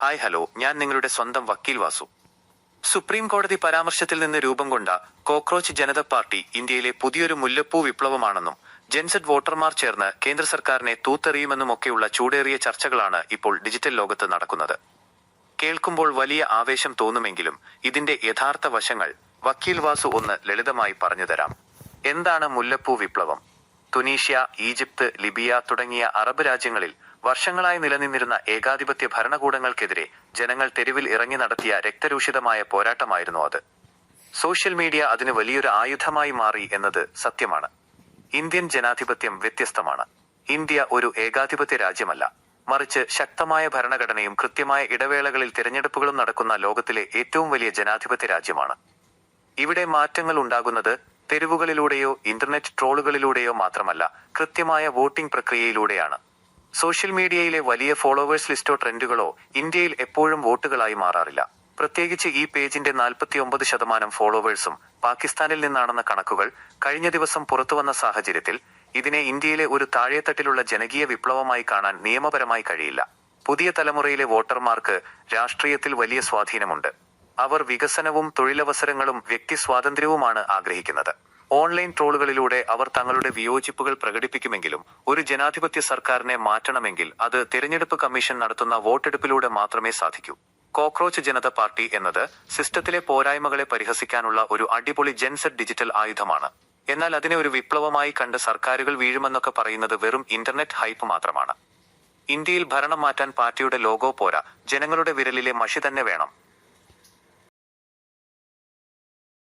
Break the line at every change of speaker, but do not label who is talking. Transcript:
Hi hello, ഞാൻ നിങ്ങളുടെ സ്വന്തം വക്കീൽ വാസു. സുപ്രീം കോടതി പരാമർശത്തിൽ നിന്ന് രൂപം കൊണ്ട കോക്രോച്ച് ജനത പാർട്ടി ഇന്ത്യയിലെ പുതിയൊരു മുല്ലപ്പൂ വിപ്ലവമാണെന്നും ജെൻസെഡ് വോട്ടർമാർ ചേർന്ന് കേന്ദ്ര സർക്കാരിനെ തൂത്തെറിയുമെന്നുമൊക്കെയുള്ള ചൂടേറിയ ചർച്ചകളാണ് ഇപ്പോൾ ഡിജിറ്റൽ ലോകത്ത് നടക്കുന്നത്. കേൾക്കുമ്പോൾ വലിയ ആവേശം തോന്നുമെങ്കിലും ഇതിന്റെ യഥാർത്ഥ വശങ്ങൾ വക്കീൽ വാസു ഒന്ന് ലളിതമായി പറഞ്ഞുതരാം. എന്താണ് മുല്ലപ്പൂ വിപ്ലവം? തുനീഷ്യ, ഈജിപ്ത്, ലിബിയ തുടങ്ങിയ അറബ് രാജ്യങ്ങളിൽ വർഷങ്ങളായി നിലനിന്നിരുന്ന ഏകാധിപത്യ ഭരണകൂടങ്ങൾക്കെതിരെ ജനങ്ങൾ തെരുവിൽ ഇറങ്ങി നടത്തിയ രക്തരൂഷിതമായ പോരാട്ടമായിരുന്നു അത്. സോഷ്യൽ മീഡിയ അതിന് വലിയൊരു ആയുധമായി മാറി എന്നത് സത്യമാണ്. ഇന്ത്യൻ ജനാധിപത്യം വ്യത്യസ്തമാണ്. ഇന്ത്യ ഒരു ഏകാധിപത്യ രാജ്യമല്ല, മറിച്ച് ശക്തമായ ഭരണഘടനയും കൃത്യമായ ഇടവേളകളിൽ തിരഞ്ഞെടുപ്പുകളും നടക്കുന്ന ലോകത്തിലെ ഏറ്റവും വലിയ ജനാധിപത്യ രാജ്യമാണ്. ഇവിടെ മാറ്റങ്ങൾ ഉണ്ടാകുന്നത് തെരുവുകളിലൂടെയോ ഇന്റർനെറ്റ് ട്രോളുകളിലൂടെയോ മാത്രമല്ല, കൃത്യമായ വോട്ടിംഗ് പ്രക്രിയയിലൂടെയാണ്. സോഷ്യൽ മീഡിയയിലെ വലിയ ഫോളോവേഴ്സ് ലിസ്റ്റോ ട്രെൻഡുകളോ ഇന്ത്യയിൽ എപ്പോഴും വോട്ടുകളായി മാറാറില്ല. പ്രത്യേകിച്ച് ഈ പേജിന്റെ 49% ഫോളോവേഴ്സും പാകിസ്ഥാനിൽ നിന്നാണെന്ന കണക്കുകൾ കഴിഞ്ഞ ദിവസം പുറത്തുവന്ന സാഹചര്യത്തിൽ ഇതിനെ ഇന്ത്യയിലെ ഒരു താഴെത്തട്ടിലുള്ള ജനകീയ വിപ്ലവമായി കാണാൻ നിയമപരമായി കഴിയില്ല. പുതിയ തലമുറയിലെ വോട്ടർമാർക്ക് രാഷ്ട്രീയത്തിൽ വലിയ സ്വാധീനമുണ്ട്. അവർ വികസനവും തൊഴിലവസരങ്ങളും വ്യക്തി സ്വാതന്ത്ര്യവുമാണ് ആഗ്രഹിക്കുന്നത്. ഓൺലൈൻ ട്രോളുകളിലൂടെ അവർ തങ്ങളുടെ വിയോജിപ്പുകൾ പ്രകടിപ്പിക്കുമെങ്കിലും ഒരു ജനാധിപത്യ സർക്കാരിനെ മാറ്റണമെങ്കിൽ അത് തിരഞ്ഞെടുപ്പ് കമ്മീഷൻ നടത്തുന്ന വോട്ടെടുപ്പിലൂടെ മാത്രമേ സാധിക്കൂ. കോക്രോച്ച് ജനത പാർട്ടി എന്നത് സിസ്റ്റത്തിലെ പോരായ്മകളെ പരിഹസിക്കാനുള്ള ഒരു അടിപൊളി ജെൻസെഡ് ഡിജിറ്റൽ ആയുധമാണ്. എന്നാൽ അതിനെ ഒരു വിപ്ലവമായി കണ്ട് സർക്കാരുകൾ വീഴുമെന്നൊക്കെ പറയുന്നത് വെറും ഇന്റർനെറ്റ് ഹൈപ്പ് മാത്രമാണ്. ഇന്ത്യയിൽ ഭരണം മാറ്റാൻ പാർട്ടിയുടെ ലോഗോ പോരാ, ജനങ്ങളുടെ വിരലിലെ മഷി തന്നെ വേണം.